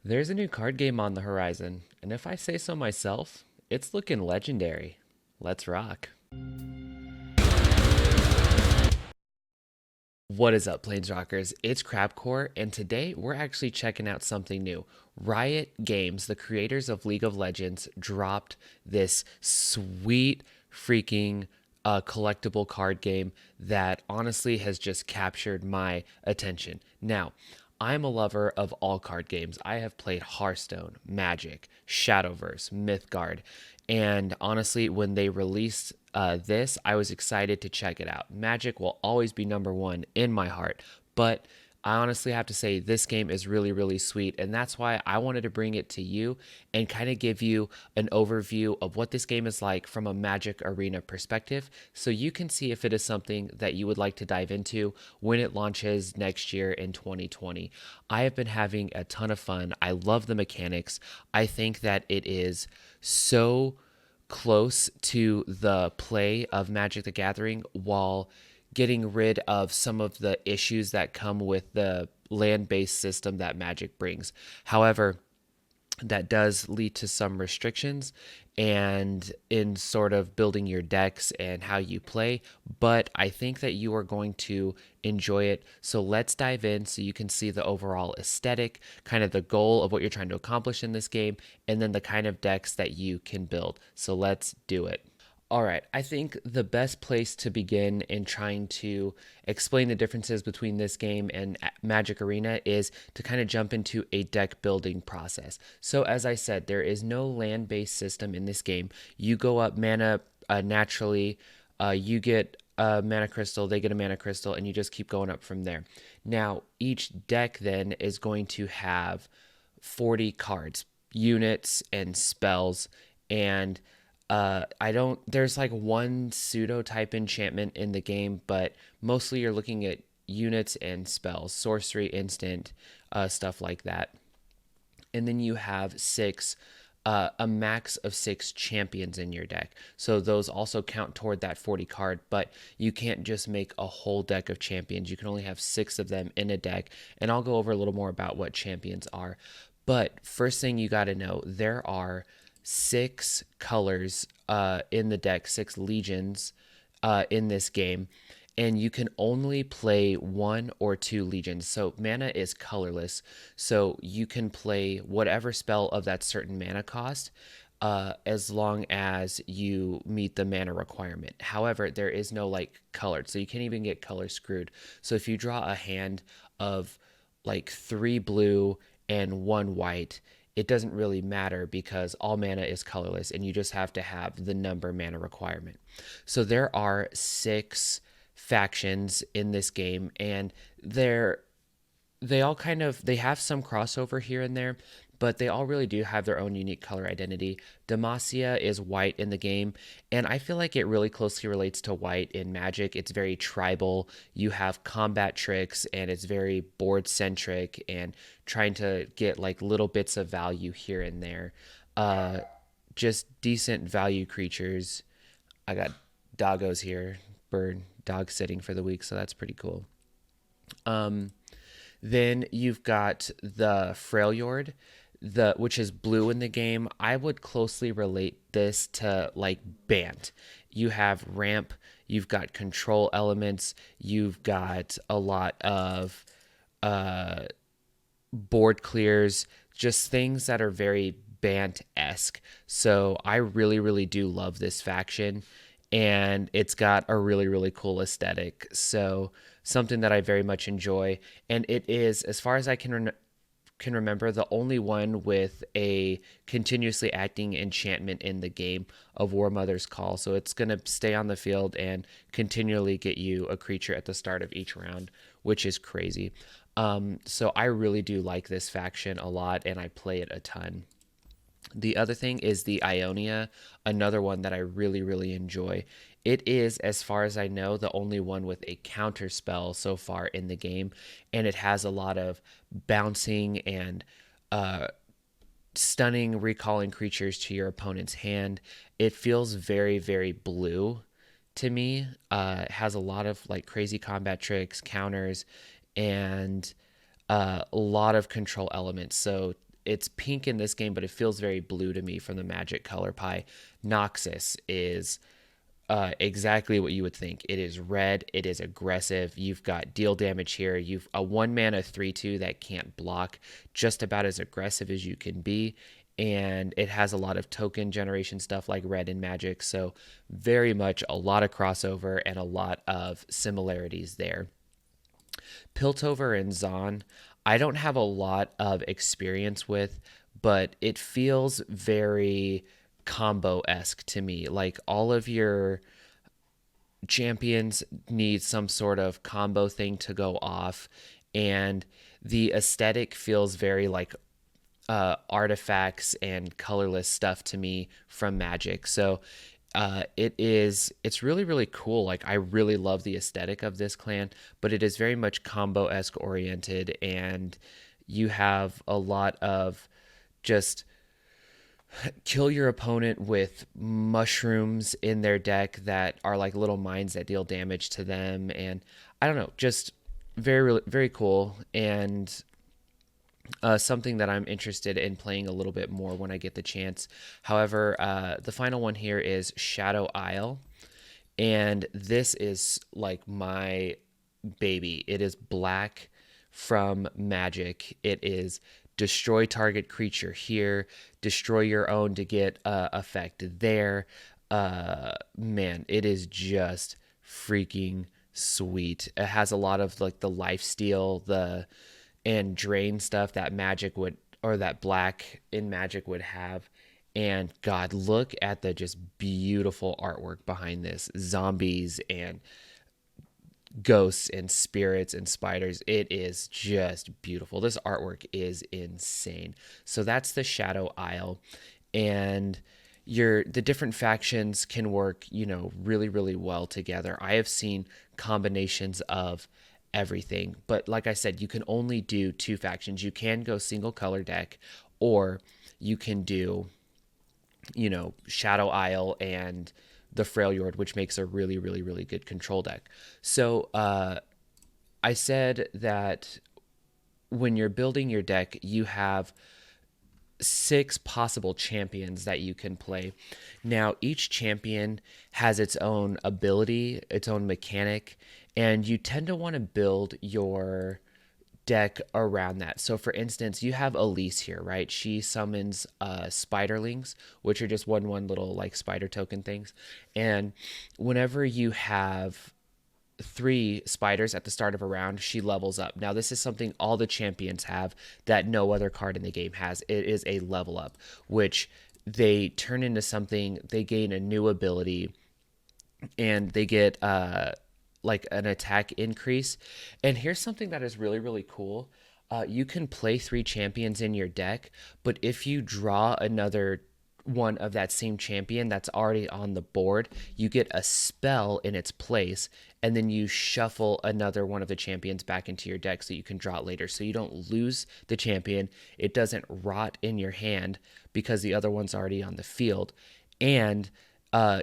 There's a new card game on the horizon, and if I say so myself, it's looking legendary. Let's rock. What is up, Planesrockers? It's Crabcore, and today we're actually checking out something new. Riot Games, the creators of League of Legends, dropped this sweet freaking collectible card game that honestly has just captured my attention. Now, I'm a lover of all card games. I have played Hearthstone, Magic, Shadowverse, Mythgard, and honestly, when they released this, I was excited to check it out. Magic will always be number one in my heart, but I honestly have to say this game is really, really sweet, and that's why I wanted to bring it to you and kind of give you an overview of what this game is like from a Magic Arena perspective, so you can see if it is something that you would like to dive into when it launches next year in 2020. I have been having a ton of fun. I love the mechanics. I think that it is so close to the play of Magic the Gathering while getting rid of some of the issues that come with the land based system that Magic brings. However, that does lead to some restrictions and in sort of building your decks and how you play, but I think that you are going to enjoy it. So let's dive in so you can see the overall aesthetic, kind of the goal of what you're trying to accomplish in this game, and then the kind of decks that you can build. So let's do it. All right, I think the best place to begin in trying to explain the differences between this game and Magic Arena is to kind of jump into a deck building process. So, as I said, there is no land based system in this game. You go up mana naturally, you get a mana crystal, they get a mana crystal, and you just keep going up from there. Now, each deck then is going to have 40 cards, units, and spells, and I don't, there's like one pseudo type enchantment in the game, but mostly you're looking at units and spells, sorcery, instant, stuff like that. And then you have a max of six champions in your deck. So those also count toward that 40 card, but you can't just make a whole deck of champions. You can only have six of them in a deck. And I'll go over a little more about what champions are. But first thing you got to know, there are six colors in the deck, six legions in this game, and you can only play one or two legions. So mana is colorless, so you can play whatever spell of that certain mana cost. As long as you meet the mana requirement. However, there is no like colored, so you can't even get color screwed. So if you draw a hand of like three blue and one white, it doesn't really matter because all mana is colorless and you just have to have the number mana requirement. So there are six factions in this game, and they all kind of they have some crossover here and there, but they all really do have their own unique color identity. Demacia is white in the game, and I feel like it really closely relates to white in Magic. It's very tribal. You have combat tricks, and it's very board centric and trying to get like little bits of value here and there. Uh, just decent value creatures. I got doggos here, bird dog sitting for the week, so that's pretty cool. Um, then you've got the Freljord, which is blue in the game. I would closely relate this to like Bant. You have ramp, you've got control elements, you've got a lot of uh, board clears, just things that are very Bant esque. So I really, really do love this faction, and it's got a really, really cool aesthetic. So something that I very much enjoy, and it is, as far as I can remember, the only one with a continuously acting enchantment in the game of War Mother's Call. So it's going to stay on the field and continually get you a creature at the start of each round, which is crazy. So I really do like this faction a lot, and I play it a ton. The other thing is the Ionia, another one that I really, really enjoy. It is, as far as I know, the only one with a counter spell so far in the game, and it has a lot of bouncing and uh, stunning, recalling creatures to your opponent's hand. It feels very, very blue to me. It has a lot of like crazy combat tricks, counters, and a lot of control elements. So it's pink in this game, but it feels very blue to me from the Magic color pie. Noxus is exactly what you would think. It is red. It is aggressive. You've got deal damage here. You've a 1 mana 3/2 that can't block, just about as aggressive as you can be. And it has a lot of token generation stuff like red and magic. So, very much a lot of crossover and a lot of similarities there. Piltover and Zon, I don't have a lot of experience with, but it feels very combo esque to me. Like all of your champions need some sort of combo thing to go off, and the aesthetic feels very like artifacts and colorless stuff to me from Magic. So it's really really cool. Like I really love the aesthetic of this clan, but it is very much combo esque oriented, and you have a lot of just kill your opponent with mushrooms in their deck that are like little mines that deal damage to them, and I don't know, just very very cool, and something that I'm interested in playing a little bit more when I get the chance. However, the final one here is Shadow Isle, and this is like my baby. It is black from Magic. It is destroy target creature here, destroy your own to get effect there. Man, it is just freaking sweet. It has a lot of like the life steal, the and drain stuff that Magic would, or that black in Magic would have. And God, look at the just beautiful artwork behind this. Zombies and ghosts and spirits and spiders. It is just beautiful. This artwork is insane. So that's the Shadow Isle. And the different factions can work, really, really well together. I have seen combinations of everything, but like I said, you can only do two factions. You can go single color deck, or you can do, Shadow Isle and the Freljord, which makes a really, really, really good control deck. So I said that when you're building your deck, you have 6 possible champions that you can play. Now, each champion has its own ability, its own mechanic, and you tend to want to build your deck around that. So, for instance, you have Elise here, right? She summons spiderlings, which are just one little like spider token things. And whenever you have 3 spiders at the start of a round, she levels up. Now, this is something all the champions have that no other card in the game has. It is a level up, which they turn into something, they gain a new ability, and they get like an attack increase. And here's something that is really, really cool. You can play 3 champions in your deck, but if you draw another one of that same champion that's already on the board, you get a spell in its place, and then you shuffle another one of the champions back into your deck so you can draw it later. So you don't lose the champion, it doesn't rot in your hand because the other one's already on the field, and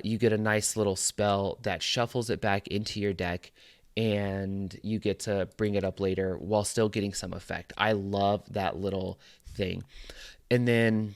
you get a nice little spell that shuffles it back into your deck, and you get to bring it up later while still getting some effect. I love that little thing. And then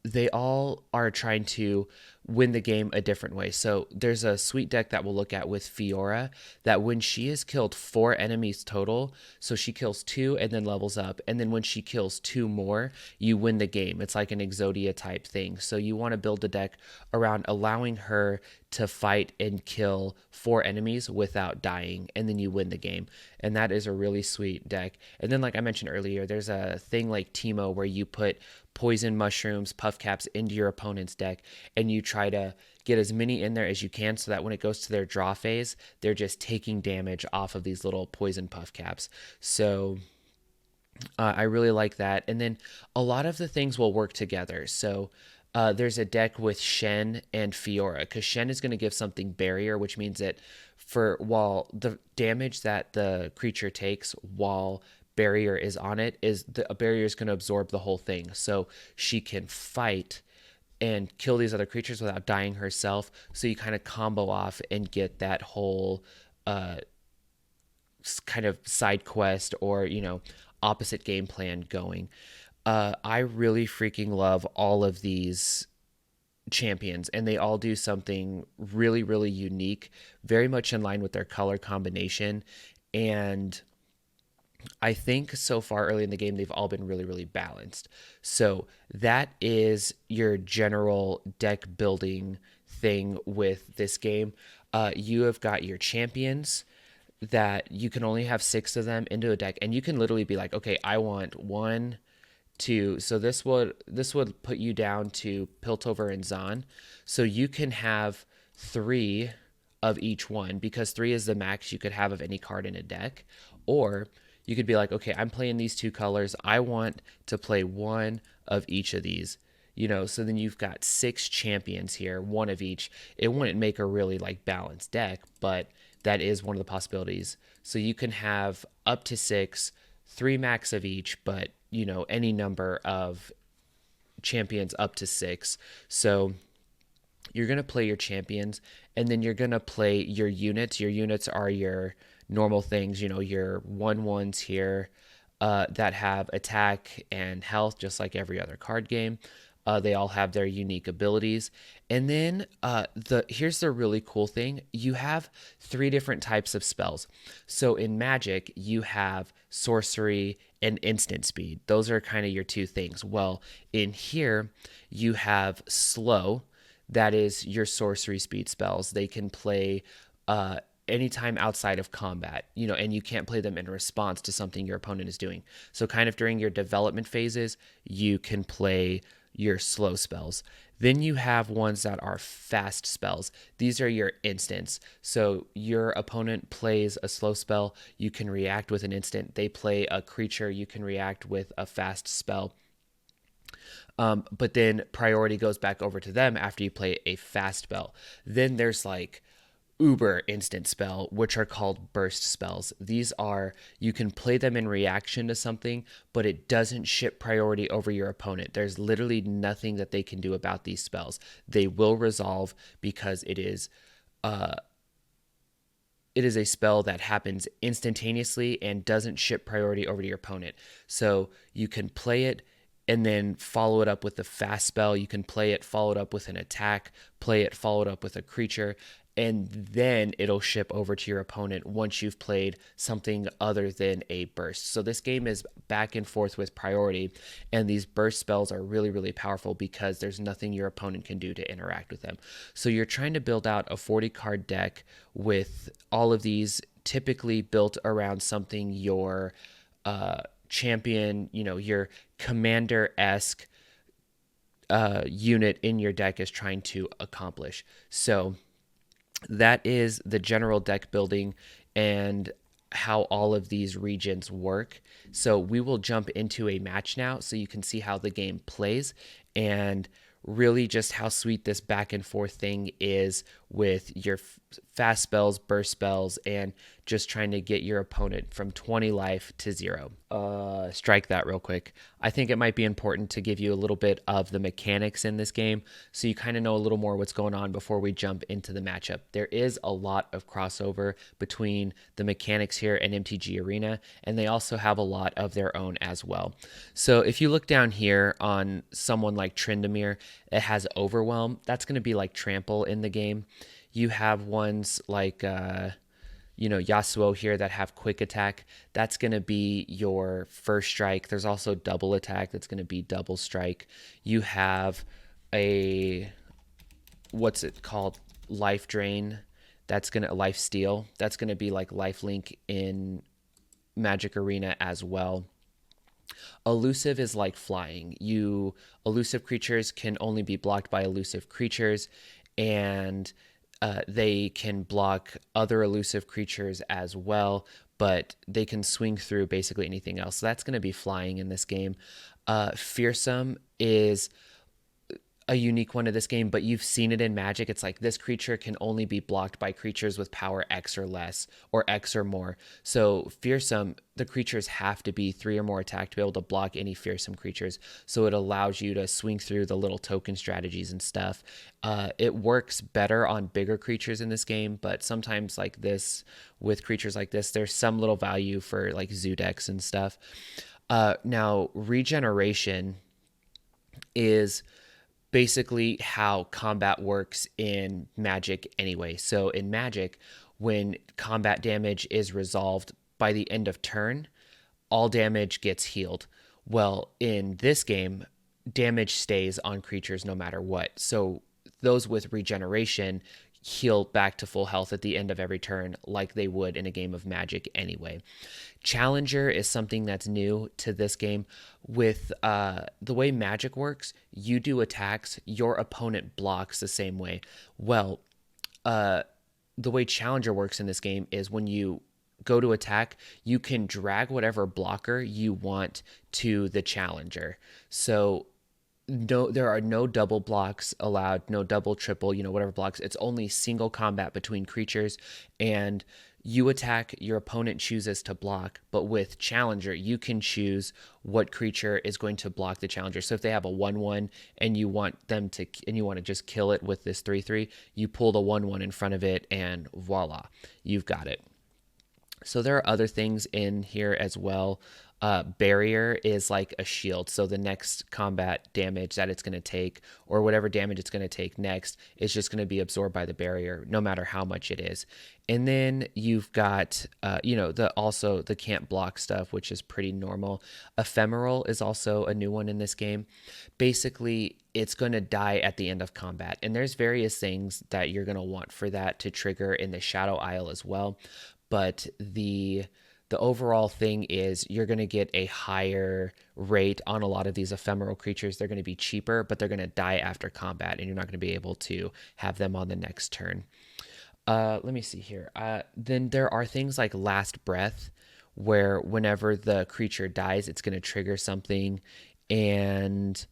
they all are trying to win the game a different way. So there's a sweet deck that we'll look at with Fiora, that when she has killed 4 enemies total, so she kills 2 and then levels up, and then when she kills 2 more, you win the game. It's like an Exodia type thing. So you want to build a deck around allowing her to fight and kill 4 enemies without dying, and then you win the game. And that is a really sweet deck. And then, like I mentioned earlier, there's a thing like Teemo where you put poison mushrooms, puff caps into your opponent's deck, and you try to get as many in there as you can so that when it goes to their draw phase, they're just taking damage off of these little poison puff caps. So I really like that. And then a lot of the things will work together. So there's a deck with Shen and Fiora, because Shen is going to give something barrier, which means that while the damage that the creature takes while barrier is on it, a barrier is going to absorb the whole thing, so she can fight and kill these other creatures without dying herself. So you kind of combo off and get that whole kind of side quest, or opposite game plan going. I really freaking love all of these champions, and they all do something really, really unique, very much in line with their color combination. And I think so far early in the game, they've all been really, really balanced. So that is your general deck building thing with this game. You have got your champions that you can only have 6 of them into a deck, and you can literally be like, okay, I want one, two. So this would put you down to Piltover and Zahn. So you can have 3 of each one, because 3 is the max you could have of any card in a deck. Or you could be like, okay, I'm playing these 2 colors. I want to play one of each of these. So then you've got 6 champions here, one of each. It wouldn't make a really like balanced deck, but that is one of the possibilities. So you can have up to 6, 3 max of each, but any number of champions up to 6. So you're going to play your champions, and then you're going to play your units. Your units are your normal things, your 1/1s here that have attack and health, just like every other card game. They all have their unique abilities. And then here's the really cool thing. You have 3 different types of spells. So in Magic, you have sorcery and instant speed. Those are kind of your 2 things. Well, in here, you have slow. That is your sorcery speed spells. They can play anytime outside of combat, and you can't play them in response to something your opponent is doing. So kind of during your development phases, you can play your slow spells. Then you have ones that are fast spells. These are your instants. So your opponent plays a slow spell, you can react with an instant. They play a creature, you can react with a fast spell. But then priority goes back over to them after you play a fast spell. Then there's like uber instant spell, which are called burst spells. These are, you can play them in reaction to something, but it doesn't ship priority over your opponent. There's literally nothing that they can do about these spells. They will resolve because it is a spell that happens instantaneously and doesn't ship priority over to your opponent. So you can play it and then follow it up with a fast spell. You can play it, follow it up with an attack, play it, follow it up with a creature, and then it'll ship over to your opponent once you've played something other than a burst. So this game is back and forth with priority, and these burst spells are really, really powerful because there's nothing your opponent can do to interact with them. So you're trying to build out a 40-card deck with all of these typically built around something your champion, your commander-esque unit in your deck is trying to accomplish. So that is the general deck building and how all of these regions work. So we will jump into a match now so you can see how the game plays and really just how sweet this back and forth thing is with your fast spells, burst spells, and just trying to get your opponent from 20 life to 0. Strike that real quick. I think it might be important to give you a little bit of the mechanics in this game so you kind of know a little more what's going on before we jump into the matchup. There is a lot of crossover between the mechanics here and MTG Arena, and they also have a lot of their own as well. So if you look down here on someone like Tryndamere, it has Overwhelm. That's going to be like Trample in the game. You have ones like Yasuo here that have quick attack. That's going to be your first strike. There's also double attack. That's going to be double strike. You have what's it called? Life drain. Life steal. That's going to be like lifelink in Magic Arena as well. Elusive is like flying. Elusive creatures can only be blocked by elusive creatures, and they can block other elusive creatures as well, but they can swing through basically anything else. So that's going to be flying in this game. Fearsome is a unique one of this game, but you've seen it in Magic. It's like this creature can only be blocked by creatures with power X or less, or X or more. So Fearsome, the creatures have to be 3 or more attack to be able to block any Fearsome creatures. So it allows you to swing through the little token strategies and stuff. It works better on bigger creatures in this game, but sometimes like this, with creatures like this, there's some little value for like zoo decks and stuff. Now, regeneration is basically how combat works in Magic anyway. So in Magic, when combat damage is resolved by the end of turn, all damage gets healed. Well, in this game, damage stays on creatures no matter what. So those with regeneration heal back to full health at the end of every turn, like they would in a game of Magic anyway. Challenger is something that's new to this game. With the way Magic works, you do attacks, your opponent blocks the same way. Well, the way Challenger works in this game is when you go to attack, you can drag whatever blocker you want to the Challenger. So no, there are no double blocks allowed, no double, triple, whatever blocks. It's only single combat between creatures, and you attack, your opponent chooses to block. But with Challenger, you can choose what creature is going to block the Challenger. So if they have a 1/1 and you want to just kill it with this 3/3, you pull the 1/1 in front of it, and voila, you've got it. So there are other things in here as well. Barrier is like a shield. So the next combat damage that it's going to take, or whatever damage it's going to take next, is just going to be absorbed by the barrier, no matter how much it is. And then you've got, the can't block stuff, which is pretty normal. Ephemeral is also a new one in this game. Basically, it's going to die at the end of combat. And there's various things that you're going to want for that to trigger in the Shadow Isle as well. But the overall thing is you're going to get a higher rate on a lot of these ephemeral creatures. They're going to be cheaper, but they're going to die after combat, and you're not going to be able to have them on the next turn. Let me see here. Then there are things like Last Breath, where whenever the creature dies, it's going to trigger something. And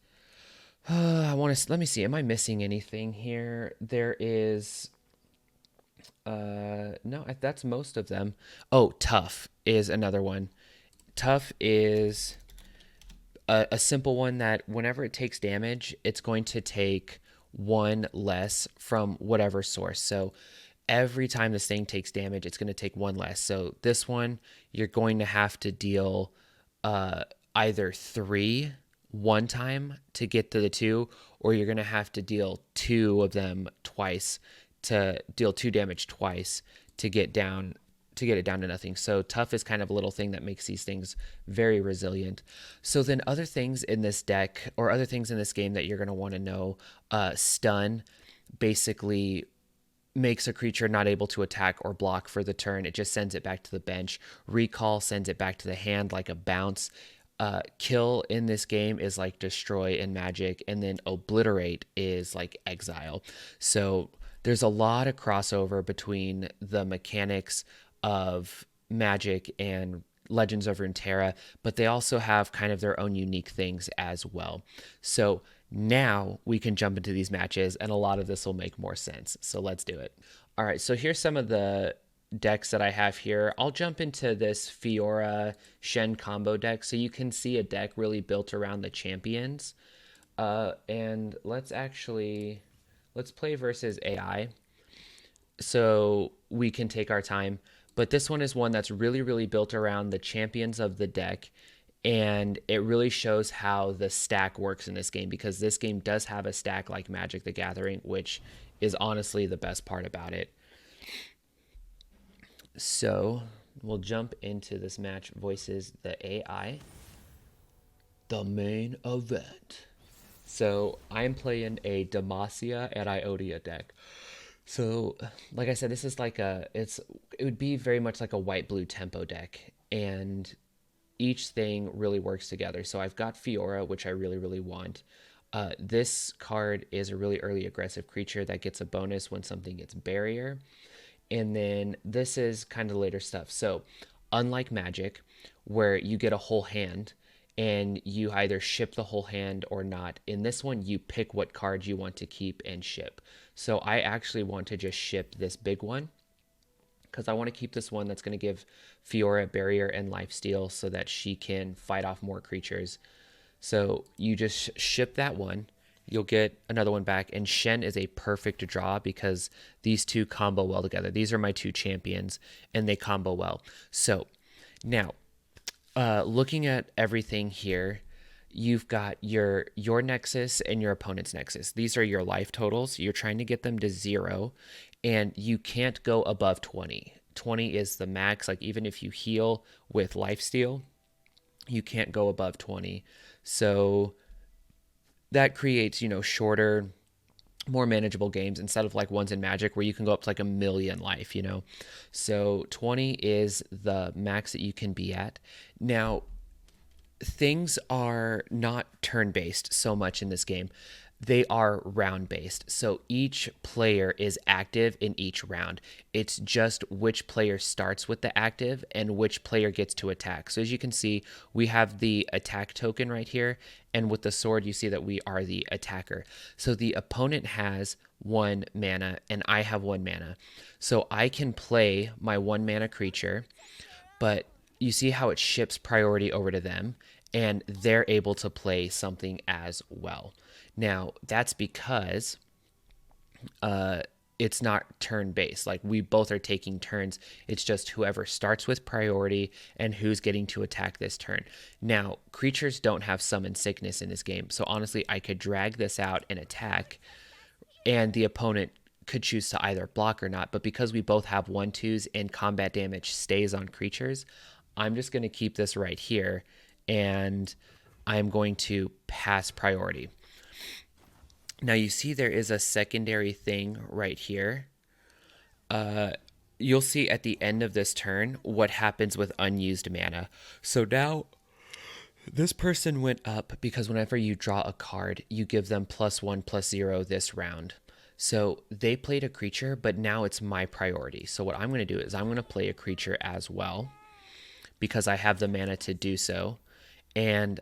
let me see. Am I missing anything here? There is no, that's most of them. Oh, Tough is another one. Tough is a simple one that whenever it takes damage, it's going to take one less from whatever source. So every time this thing takes damage, it's going to take one less. So this one, you're going to have to deal either 3 one time to get to the 2, or you're going to have to deal 2 of them twice to deal 2 damage twice to get it down to nothing. So Tough is kind of a little thing that makes these things very resilient. So then other things in this deck, or other things in this game that you're going to want to know, Stun basically makes a creature not able to attack or block for the turn. It just sends it back to the bench. Recall sends it back to the hand like a bounce. Kill in this game is like Destroy in Magic, and then Obliterate is like Exile. So there's a lot of crossover between the mechanics of Magic and Legends of Runeterra, but they also have kind of their own unique things as well. So now we can jump into these matches, and a lot of this will make more sense. So let's do it. All right, so here's some of the decks that I have here. I'll jump into this Fiora Shen combo deck so you can see a deck really built around the champions. And let's play versus AI so we can take our time. But this one is one that's really, really built around the champions of the deck. And it really shows how the stack works in this game, because this game does have a stack like Magic the Gathering, which is honestly the best part about it. So we'll jump into this match versus the AI, the main event. So I'm playing a Demacia and Iodia deck. So, like I said, this is like it would be very much like a white-blue tempo deck, and each thing really works together. So I've got Fiora, which I really, really want. This card is a really early aggressive creature that gets a bonus when something gets barrier. And then this is kind of later stuff. So unlike Magic, where you get a whole hand and you either ship the whole hand or not, in this one you pick what cards you want to keep and ship. So I actually want to just ship this big one, because I want to keep this one that's going to give Fiora barrier and lifesteal so that she can fight off more creatures. So you just ship that one, you'll get another one back, and Shen is a perfect draw because these two combo well together. These are my two champions, and they combo well. So now looking at everything here, you've got your nexus and your opponent's nexus. These are your life totals. You're trying to get them to 0, and you can't go above 20. 20 is the max. Like, even if you heal with lifesteal, you can't go above 20. So that creates, shorter, more manageable games instead of like ones in Magic where you can go up to like a million life. So 20 is the max that you can be at. Now, things are not turn based so much in this game. They are round based. So each player is active in each round. It's just which player starts with the active and which player gets to attack. So as you can see, we have the attack token right here. And with the sword, you see that we are the attacker. So the opponent has 1 mana and I have 1 mana. So I can play my 1 mana creature, but you see how it ships priority over to them, and they're able to play something as well. Now, that's because it's not turn based. Like, we both are taking turns. It's just whoever starts with priority and who's getting to attack this turn. Now, creatures don't have summon sickness in this game. So honestly, I could drag this out and attack, and the opponent could choose to either block or not. But because we both have 1/2s and combat damage stays on creatures, I'm just going to keep this right here, and I'm going to pass priority. Now you see there is a secondary thing right here. You'll see at the end of this turn what happens with unused mana. So now this person went up because whenever you draw a card, you give them +1/+0 this round. So they played a creature, but now it's my priority. So what I'm going to do is I'm going to play a creature as well, because I have the mana to do so. And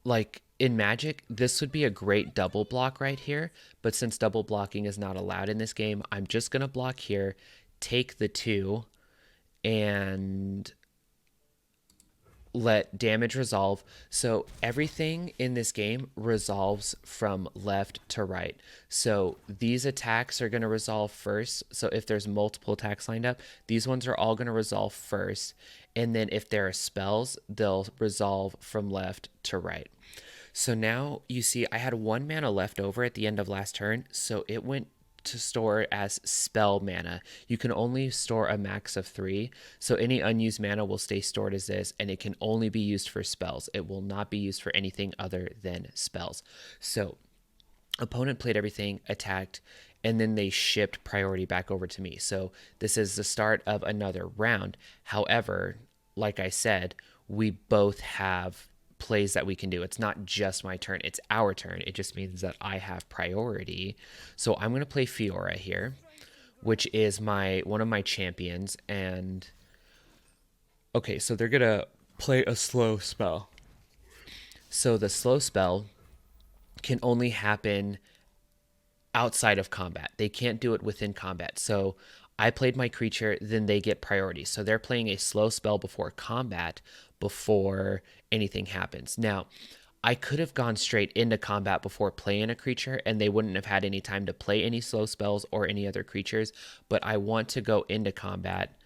like in Magic, this would be a great double block right here. But since double blocking is not allowed in this game, I'm just going to block here, take the 2, and let damage resolve. So everything in this game resolves from left to right. So these attacks are going to resolve first. So if there's multiple attacks lined up, these ones are all going to resolve first. And then if there are spells, they'll resolve from left to right. So now you see I had 1 mana left over at the end of last turn. So it went to store as spell mana. You can only store a max of 3. So any unused mana will stay stored as this, and it can only be used for spells. It will not be used for anything other than spells. So opponent played everything, attacked, and then they shipped priority back over to me. So this is the start of another round. However, like I said, we both have plays that we can do. It's not just my turn, it's our turn. It just means that I have priority. So I'm going to play Fiora here, which is one of my champions. And okay, so they're going to play a slow spell. So the slow spell can only happen outside of combat. They can't do it within combat. So I played my creature, then they get priority. So they're playing a slow spell before combat, before anything happens. Now, I could have gone straight into combat before playing a creature, and they wouldn't have had any time to play any slow spells or any other creatures. But I want to go into combat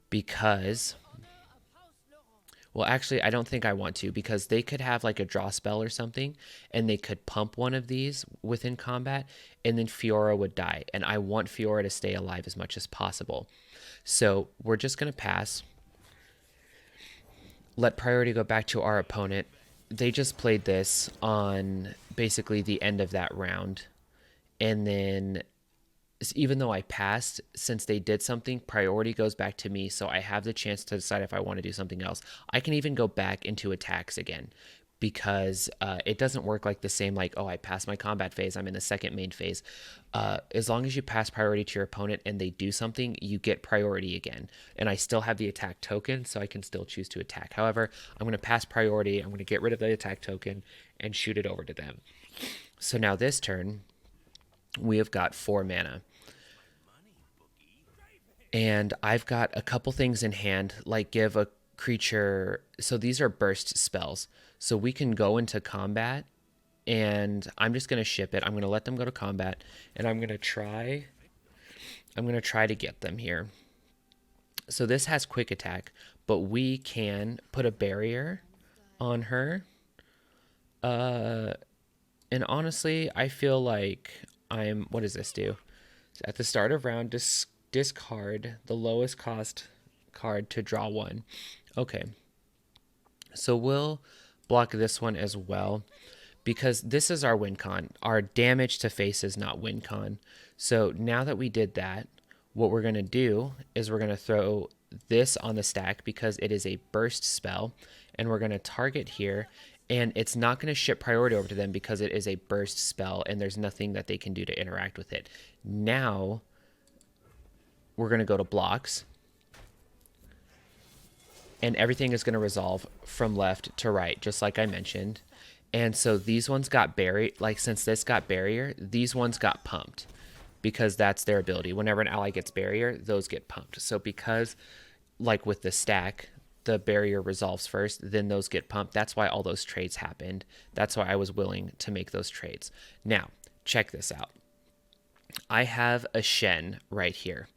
because, well, actually, I don't think I want to, because they could have like a draw spell or something, and they could pump one of these within combat, and then Fiora would die. And I want Fiora to stay alive as much as possible. So we're just going to pass. Let priority go back to our opponent. They just played this on basically the end of that round. And then even though I passed, since they did something, priority goes back to me, so I have the chance to decide if I want to do something else. I can even go back into attacks again, because it doesn't work like the same, like, oh, I passed my combat phase, I'm in the second main phase. As long as you pass priority to your opponent and they do something, you get priority again. And I still have the attack token, so I can still choose to attack. However, I'm going to pass priority, I'm going to get rid of the attack token and shoot it over to them. So now this turn, we have got 4 mana. And I've got a couple things in hand, like give a creature. So these are burst spells. So we can go into combat, and I'm just going to ship it. I'm going to let them go to combat, and I'm going to try to get them here. So this has quick attack, but we can put a barrier on her. And honestly, I feel like what does this do? At the start of round, discard the lowest cost card to draw one. Okay. So we'll block this one as well, because this is our win con. Our damage to face is not win con. So now that we did that, what we're going to do is we're going to throw this on the stack because it is a burst spell, and we're going to target here, and it's not going to ship priority over to them because it is a burst spell and there's nothing that they can do to interact with it. Now we're going to go to blocks, and everything is going to resolve from left to right, just like I mentioned. And so these ones got buried, like since this got barrier, these ones got pumped because that's their ability. Whenever an ally gets barrier, those get pumped. So because, like with the stack, the barrier resolves first, then those get pumped. That's why all those trades happened. That's why I was willing to make those trades. Now, check this out. I have a Shen right here.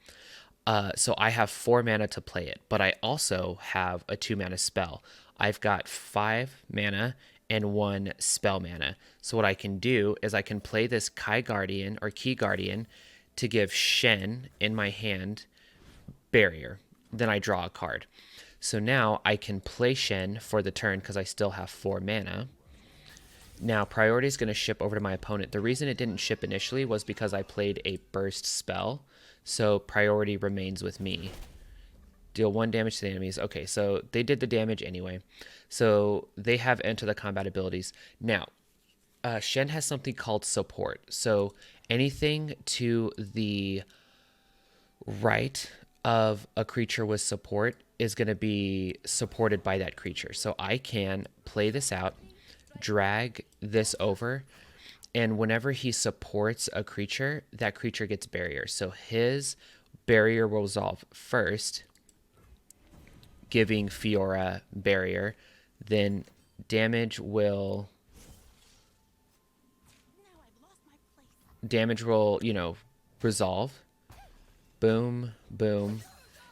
So I have 4 mana to play it, but I also have a 2 mana spell. I've got 5 mana and 1 spell mana. So what I can do is I can play this Kai Guardian or Key Guardian to give Shen in my hand barrier. Then I draw a card. So now I can play Shen for the turn because I still have 4 mana. Now priority is going to ship over to my opponent. The reason it didn't ship initially was because I played a burst spell. So priority remains with me. Deal 1 damage to the enemies. Okay, so they did the damage anyway. So they have enter the combat abilities. Now, Shen has something called support. So anything to the right of a creature with support is going to be supported by that creature. So I can play this out, drag this over, and whenever he supports a creature, that creature gets barrier. So his barrier will resolve first, giving Fiora barrier. Then damage will, resolve. Boom, boom.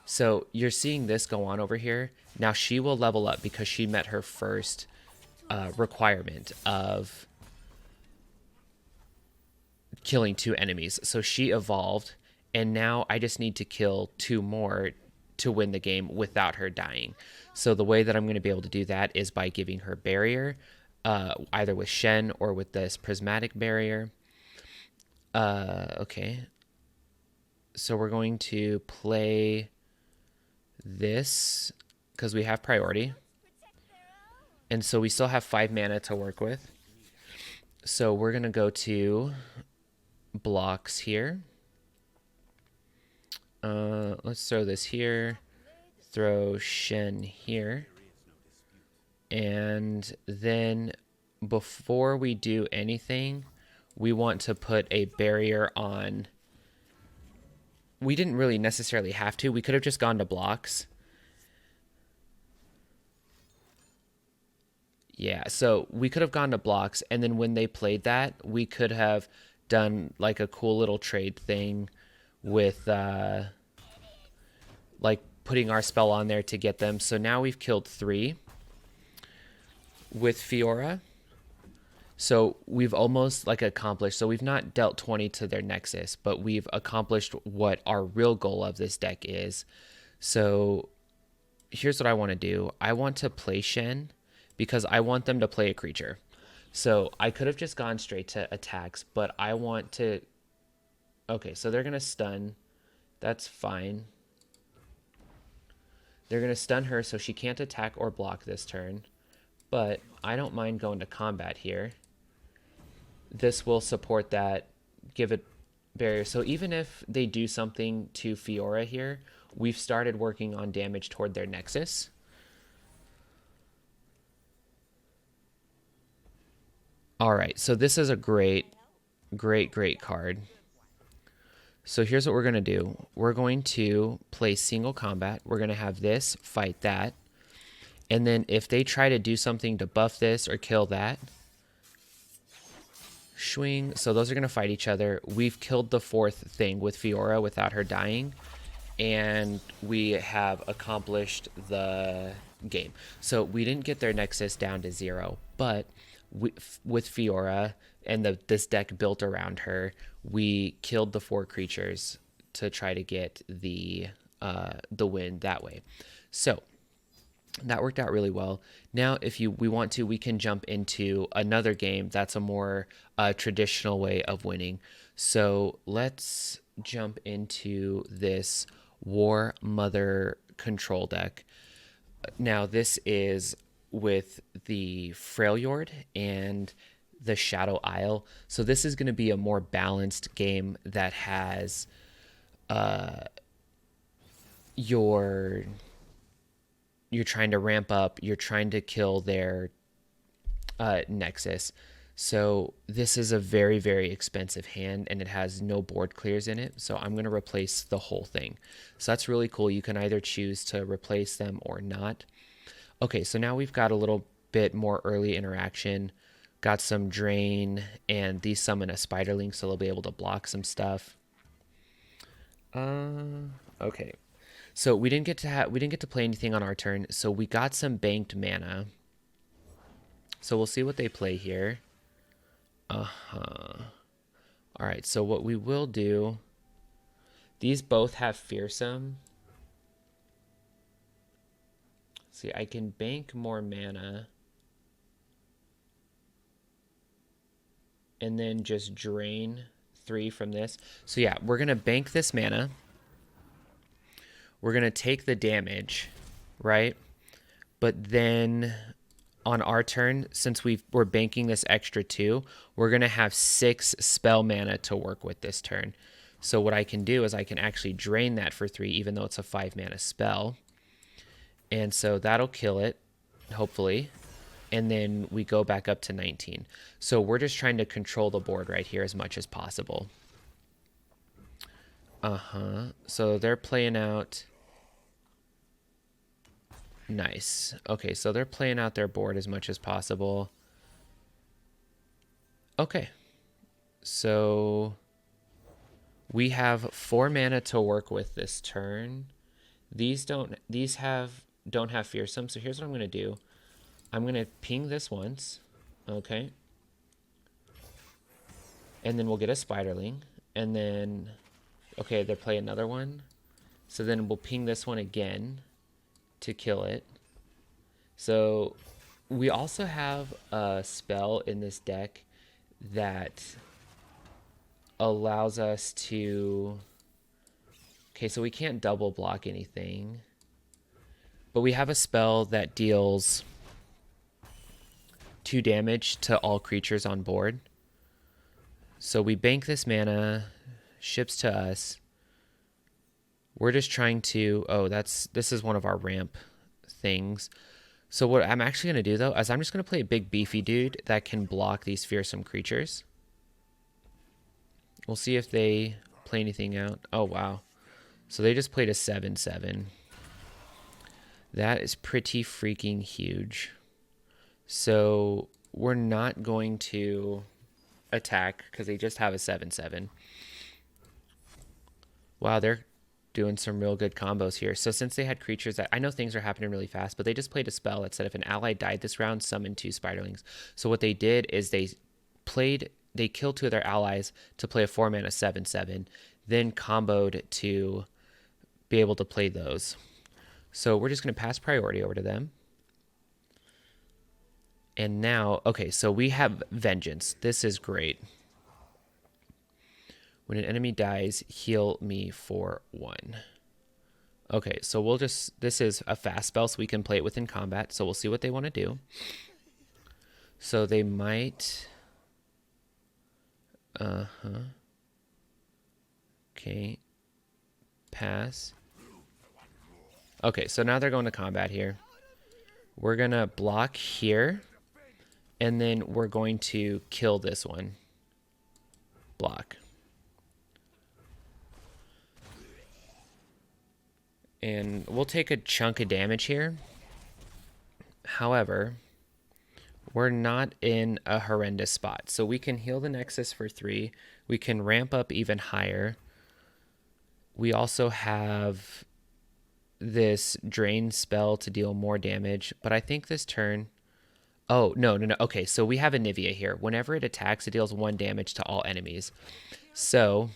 So you're seeing this go on over here. Now she will level up because she met her first requirement of killing 2 enemies. So she evolved, and now I just need to kill 2 more to win the game without her dying. So the way that I'm going to be able to do that is by giving her barrier, either with Shen or with this prismatic barrier. Okay. So we're going to play this because we have priority. And so we still have 5 mana to work with. So we're going to go to blocks here. Let's throw this here. Throw Shen here. And then before we do anything, we want to put a barrier on. We didn't really necessarily have to. We could have just gone to blocks. Yeah, so we could have gone to blocks, and then when they played that, we could have done like a cool little trade thing with like putting our spell on there to get them. So now we've killed 3 with Fiora. So we've almost like accomplished. So we've not dealt 20 to their Nexus, but we've accomplished what our real goal of this deck is. So here's what I want to do. I want to play Shen because I want them to play a creature. So I could have just gone straight to attacks, but I want to... Okay, so they're going to stun. That's fine. They're going to stun her so she can't attack or block this turn. But I don't mind going to combat here. This will support that, give it barrier. So even if they do something to Fiora here, we've started working on damage toward their Nexus. All right, so this is a great card. So here's what we're going to do. We're going to play single combat. We're going to have this fight that. And then if they try to do something to buff this or kill that, swing. So those are going to fight each other. We've killed the 4th thing with Fiora without her dying. and we have accomplished the game. So we didn't get their Nexus down to 0, but with Fiora and this deck built around her, we killed the 4 creatures to try to get the win that way. So that worked out really well. Now, if we want to, we can jump into another game that's a more traditional way of winning. So let's jump into this War Mother control deck. Now, this is with the Freljord and the Shadow Isle. So this is going to be a more balanced game that has you're trying to ramp up, you're trying to kill their Nexus. So this is a very, very expensive hand, and it has no board clears in it. So I'm going to replace the whole thing. So that's really cool. You can either choose to replace them or not. Okay, so now we've got a little bit more early interaction. Got some drain, and these summon a spiderling, so they'll be able to block some stuff. Okay. So we didn't get to play anything on our turn, so we got some banked mana. So we'll see what they play here. All right, so what we will do, these both have Fearsome. See, I can bank more mana and then just drain 3 from this. So yeah, we're going to bank this mana. We're going to take the damage, right? But then on our turn, since we're banking this extra 2, we're going to have 6 spell mana to work with this turn. So what I can do is I can actually drain that for 3, even though it's a 5 mana spell. And so that'll kill it, hopefully. And then we go back up to 19. So we're just trying to control the board right here as much as possible. So they're playing out. Nice. Okay, so they're playing out their board as much as possible. Okay. So we have 4 mana to work with this turn. These don't have Fearsome, so here's what I'm going to do. I'm going to ping this once. Okay. And then we'll get a spiderling, and then okay, they'll play another one. So then we'll ping this one again to kill it. So we also have a spell in this deck that allows us to... Okay, so we can't double block anything. But we have a spell that deals 2 damage to all creatures on board. So we bank this mana, ships to us. We're just trying to... Oh, this is one of our ramp things. So what I'm actually going to do, though, is I'm just going to play a big beefy dude that can block these fearsome creatures. We'll see if they play anything out. Oh, wow. So they just played a 7/7. That is pretty freaking huge. So we're not going to attack because they just have a 7/7. Wow, they're doing some real good combos here. So since they had creatures that... I know things are happening really fast, but they just played a spell that said if an ally died this round, summon 2 spiderlings. So what they did is they killed 2 of their allies to play a 4-mana 7/7, then comboed to be able to play those. So we're just going to pass priority over to them. And now, okay, so we have Vengeance. This is great. When an enemy dies, heal me for 1. Okay, so we'll just... This is a fast spell, so we can play it within combat. So we'll see what they want to do. So they might... Okay. Pass. Okay, so now they're going to combat here. We're going to block here. And then we're going to kill this one. Block. And we'll take a chunk of damage here. However, we're not in a horrendous spot. So we can heal the Nexus for 3. We can ramp up even higher. We also have this drain spell to deal more damage, but I think this turn. Oh, no, no, no. Okay, so we have Anivia here. Whenever it attacks, it deals 1 damage to all enemies. So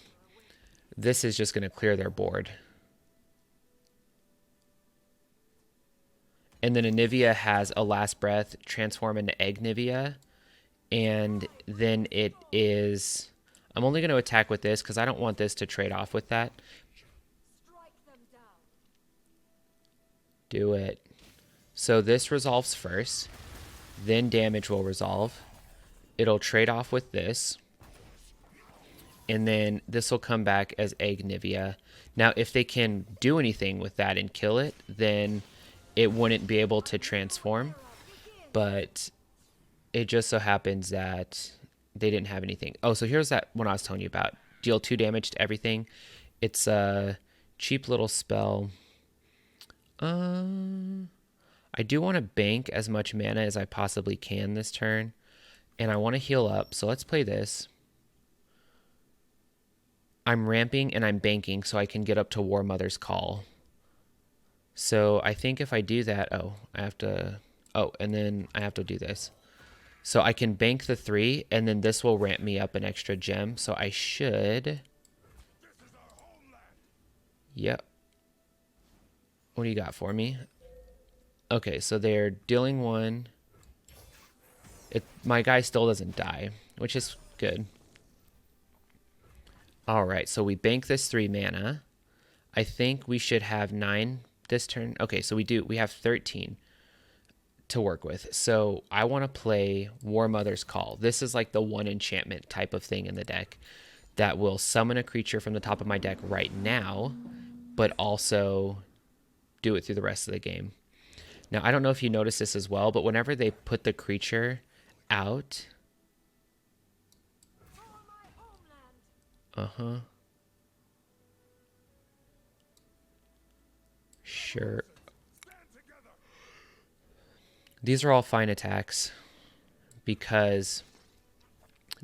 this is just going to clear their board. And then Anivia has a last breath, transform into Egg Nivea. And then it is... I'm only going to attack with this because I don't want this to trade off with that. Do it. So this resolves first. Then damage will resolve. It'll trade off with this. And then this will come back as Egg Nivea. Now, if they can do anything with that and kill it, then it wouldn't be able to transform. But it just so happens that they didn't have anything. Oh, so here's that one I was telling you about. Deal 2 damage to everything. It's a cheap little spell. I do want to bank as much mana as I possibly can this turn. And I want to heal up. So let's play this. I'm ramping and I'm banking so I can get up to War Mother's Call. So I think if I do that, and then I have to do this. So I can bank the 3, and then this will ramp me up an extra gem. So I should... Yep. What do you got for me? Okay, so they're dealing 1. My guy still doesn't die, which is good. Alright, so we bank this 3 mana. I think we should have 9 this turn. Okay, so we have 13 to work with. So I want to play War Mother's Call. This is like the 1 enchantment type of thing in the deck that will summon a creature from the top of my deck right now, but also do it through the rest of the game. Now, I don't know if you notice this as well, but whenever they put the creature out... Sure. These are all fine attacks because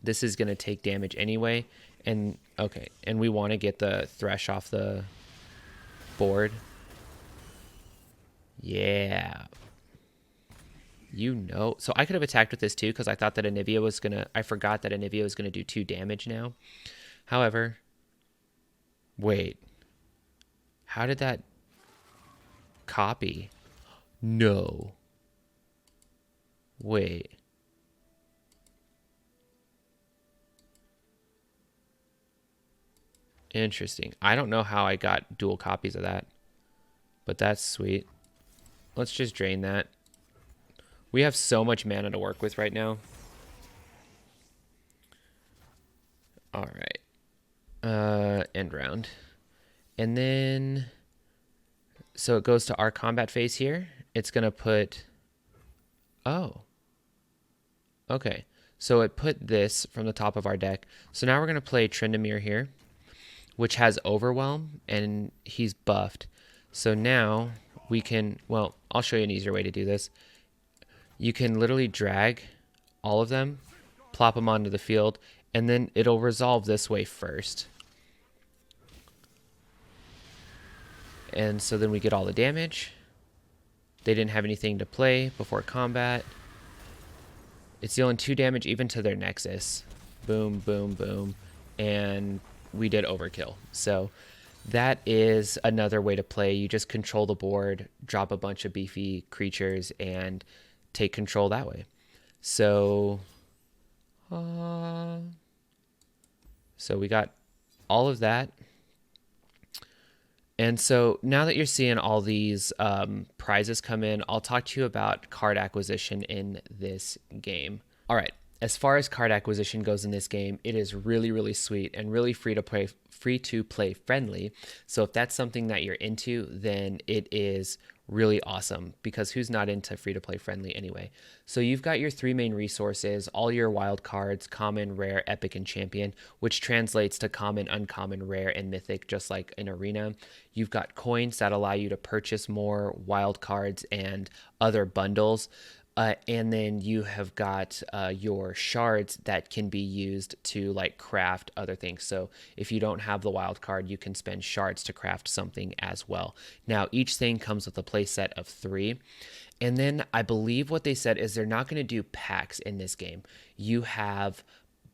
this is going to take damage anyway. And, okay, and we want to get the Thresh off the board. Yeah. So I could have attacked with this too because I thought that Anivia was going to... I forgot that Anivia was going to do 2 damage now. However, wait. How did that copy? No. Wait. Interesting. I don't know how I got dual copies of that, but that's sweet. Let's just drain that. We have so much mana to work with right now. All right. End round. And then, so it goes to our combat phase here. It's going to put, oh, okay. So it put this from the top of our deck. So now we're going to play Tryndamere here, which has Overwhelm, and he's buffed. So now we can, well, I'll show you an easier way to do this. You can literally drag all of them, plop them onto the field, and then it'll resolve this way first. And so then we get all the damage. They didn't have anything to play before combat. It's dealing 2 damage even to their Nexus. Boom, boom, boom. And we did overkill. So that is another way to play. You just control the board, drop a bunch of beefy creatures, and take control that way. So, so we got all of that. And so now that you're seeing all these prizes come in, I'll talk to you about card acquisition in this game. All right. As far as card acquisition goes in this game, it is really, really sweet and really free to play friendly. So if that's something that you're into, then it is really awesome, because who's not into free to play friendly anyway? So you've got your 3 main resources, all your wild cards, common, rare, epic, and champion, which translates to common, uncommon, rare, and mythic, just like in Arena. You've got coins that allow you to purchase more wild cards and other bundles. And then you have got your shards that can be used to like craft other things. So if you don't have the wild card, you can spend shards to craft something as well. Now, each thing comes with a play set of 3. And then I believe what they said is they're not going to do packs in this game. You have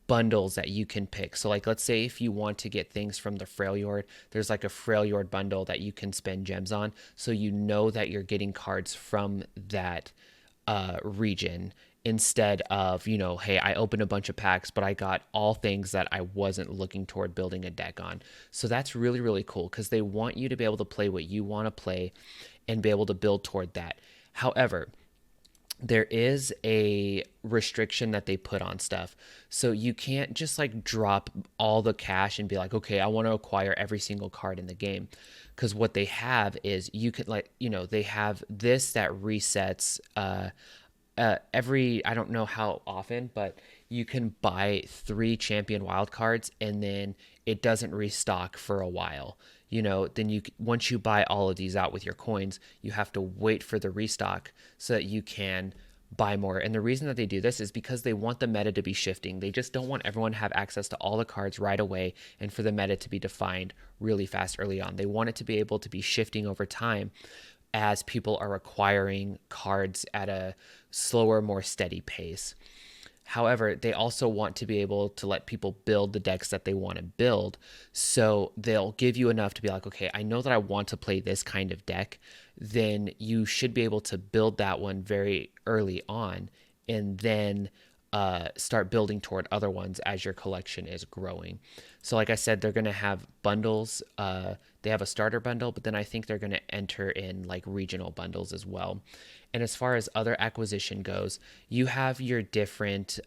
bundles that you can pick. So like let's say if you want to get things from the Freljord, there's like a Freljord bundle that you can spend gems on. So you know that you're getting cards from that region instead of, hey, I opened a bunch of packs, but I got all things that I wasn't looking toward building a deck on. So that's really, really cool because they want you to be able to play what you want to play and be able to build toward that. However, there is a restriction that they put on stuff. So you can't just like drop all the cash and be like, okay, I want to acquire every single card in the game. Because what they have is you can like, they have this that resets every, I don't know how often, but you can buy 3 champion wildcards and then it doesn't restock for a while. Then once you buy all of these out with your coins, you have to wait for the restock so that you can buy more. And the reason that they do this is because they want the meta to be shifting. They just don't want everyone to have access to all the cards right away and for the meta to be defined really fast early on. They want it to be able to be shifting over time as people are acquiring cards at a slower, more steady pace. However, they also want to be able to let people build the decks that they want to build. So they'll give you enough to be like, okay, I know that I want to play this kind of deck. Then you should be able to build that one very early on and then start building toward other ones as your collection is growing. So, like I said, they're going to have bundles. They have a starter bundle, but then I think they're going to enter in like regional bundles as well. And as far as other acquisition goes, you have your different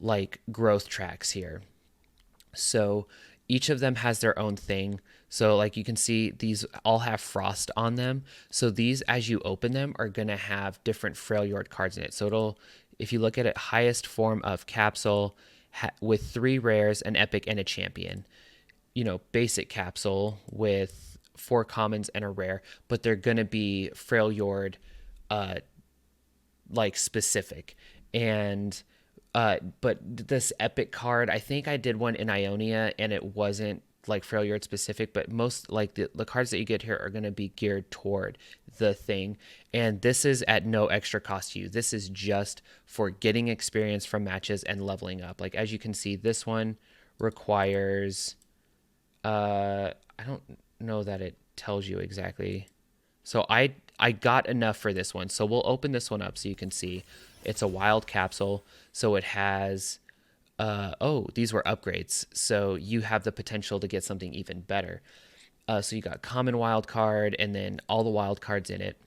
like growth tracks here. So each of them has their own thing. So like you can see these all have frost on them. So these as you open them are going to have different Freljord cards in it. So it'll, if you look at it, highest form of capsule with 3 rares, an epic and a champion. Basic capsule with 4 commons and a rare, but they're going to be Freljord uh like specific. And but this epic card, I think I did one in Ionia and it wasn't like Freljord specific, but most like the cards that you get here are going to be geared toward the thing. And this is at no extra cost to you. This is just for getting experience from matches and leveling up. Like as you can see, this one requires I don't know that it tells you exactly. So I got enough for this one. So we'll open this one up so you can see. It's a wild capsule. So it has oh, these were upgrades. So you have the potential to get something even better. So you got common wild card and then all the wild cards in it.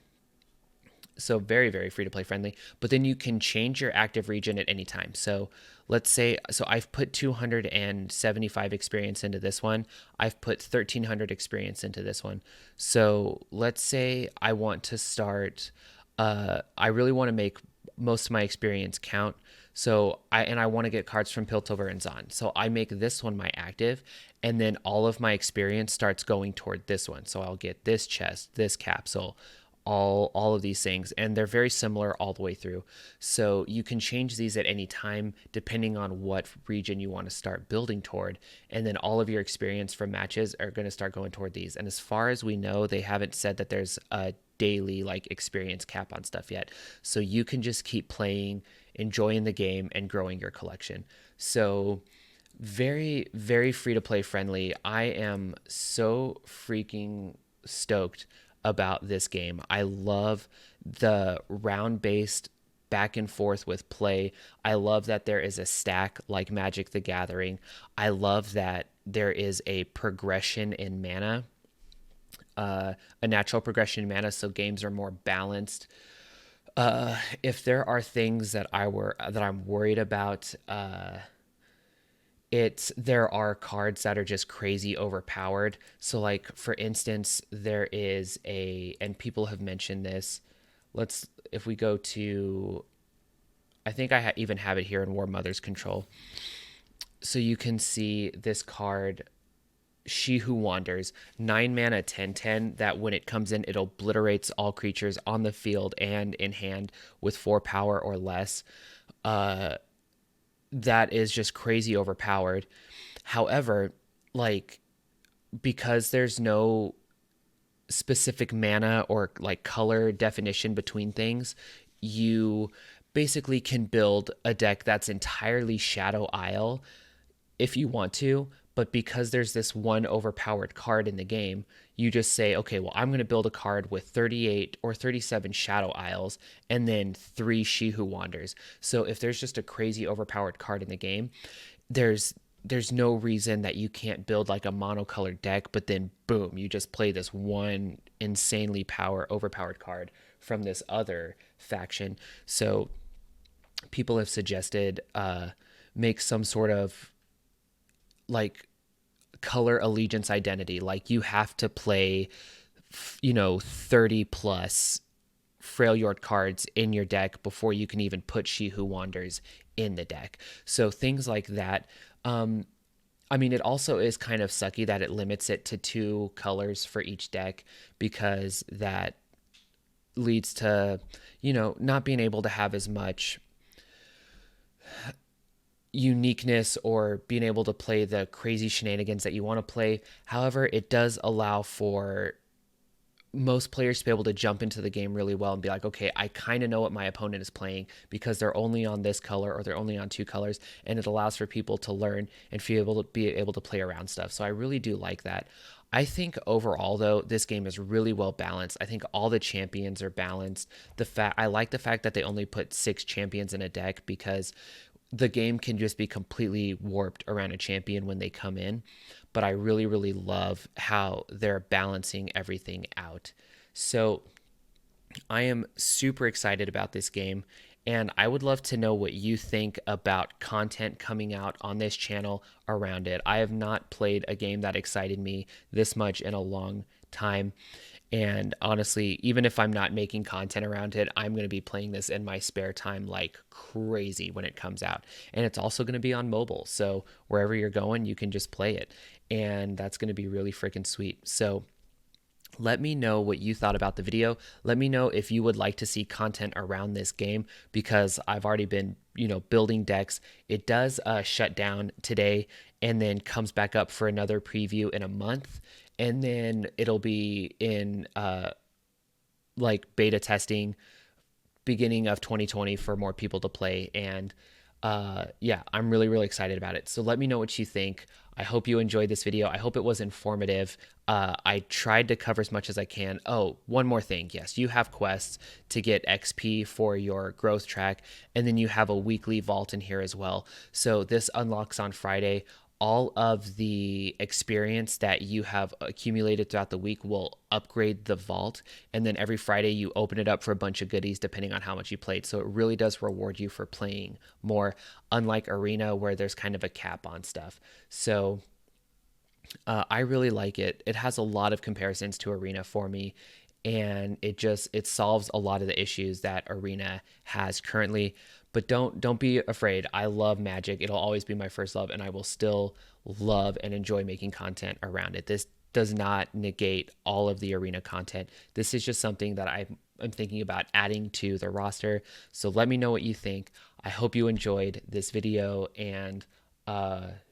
So very, very free to play friendly. But then you can change your active region at any time. So let's say, so I've put 275 experience into this one. I've put 1300 experience into this one. So let's say I want to start, I really want to make most of my experience count. So I want to get cards from Piltover and Zon. So I make this one my active, and then all of my experience starts going toward this one. So I'll get this chest, this capsule, all of these things, and they're very similar all the way through. So you can change these at any time depending on what region you want to start building toward, and then all of your experience from matches are going to start going toward these. And as far as we know, they haven't said that there's a daily like experience cap on stuff yet. So you can just keep playing, enjoying the game, and growing your collection. So very, very free to play friendly. I am so freaking stoked about this game. I love the round based back and forth with play. I love that there is a stack like Magic the Gathering. I love that there is a progression in mana, a natural progression in mana, so games are more balanced. If there are things that I'm worried about, there are cards that are just crazy overpowered. So like for instance, there is and people have mentioned this. If we go to, I think I even have it here in War Mother's Control. So you can see this card She Who Wanders, 9 mana 10/10 that when it comes in, it obliterates all creatures on the field and in hand with 4 power or less. That is just crazy overpowered. However, like, because there's no specific mana or like color definition between things, you basically can build a deck that's entirely Shadow Isle if you want to, but because there's this one overpowered card in the game, you just say, okay, well, I'm going to build a card with 38 or 37 Shadow Isles and then 3 She Who Wanders. So if there's just a crazy overpowered card in the game, there's there's no reason that you can't build like a monocolored deck, but then boom, you just play this one insanely overpowered card from this other faction. So people have suggested make some sort of like color allegiance identity. Like you have to play, 30 plus Freljord cards in your deck before you can even put She Who Wanders in the deck. So things like that. I mean, it also is kind of sucky that it limits it to 2 colors for each deck, because that leads to, not being able to have as much uniqueness or being able to play the crazy shenanigans that you want to play. However, it does allow for most players to be able to jump into the game really well and be like, okay, I kind of know what my opponent is playing because they're only on this color or they're only on 2 colors, and it allows for people to learn and be able to play around stuff. So I really do like that. I think overall though, this game is really well balanced. I think all the champions are balanced. I like the fact that they only put 6 champions in a deck, because the game can just be completely warped around a champion when they come in. But I really, really love how they're balancing everything out. So I am super excited about this game, and I would love to know what you think about content coming out on this channel around it. I have not played a game that excited me this much in a long time. And honestly, even if I'm not making content around it, I'm going to be playing this in my spare time like crazy when it comes out. And it's also going to be on mobile. So wherever you're going, you can just play it. And that's going to be really freaking sweet. So let me know what you thought about the video. Let me know if you would like to see content around this game, because I've already been, building decks. It does shut down today and then comes back up for another preview in a month. And then it'll be in like beta testing beginning of 2020 for more people to play. And yeah, I'm really, really excited about it. So let me know what you think. I hope you enjoyed this video. I hope it was informative. I tried to cover as much as I can. Oh, one more thing. Yes, you have quests to get XP for your growth track, and then you have a weekly vault in here as well. So this unlocks on Friday. All of the experience that you have accumulated throughout the week will upgrade the vault. And then every Friday you open it up for a bunch of goodies depending on how much you played. So it really does reward you for playing more, unlike Arena where there's kind of a cap on stuff. So I really like it. It has a lot of comparisons to Arena for me, and it solves a lot of the issues that Arena has currently. But don't be afraid. I love Magic. It'll always be my first love, and I will still love and enjoy making content around it. This does not negate all of the Arena content. This is just something that I'm thinking about adding to the roster. So let me know what you think. I hope you enjoyed this video, and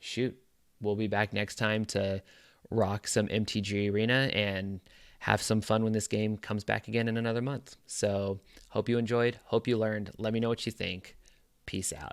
shoot, we'll be back next time to rock some MTG Arena and have some fun when this game comes back again in another month. So hope you enjoyed, hope you learned. Let me know what you think. Peace out.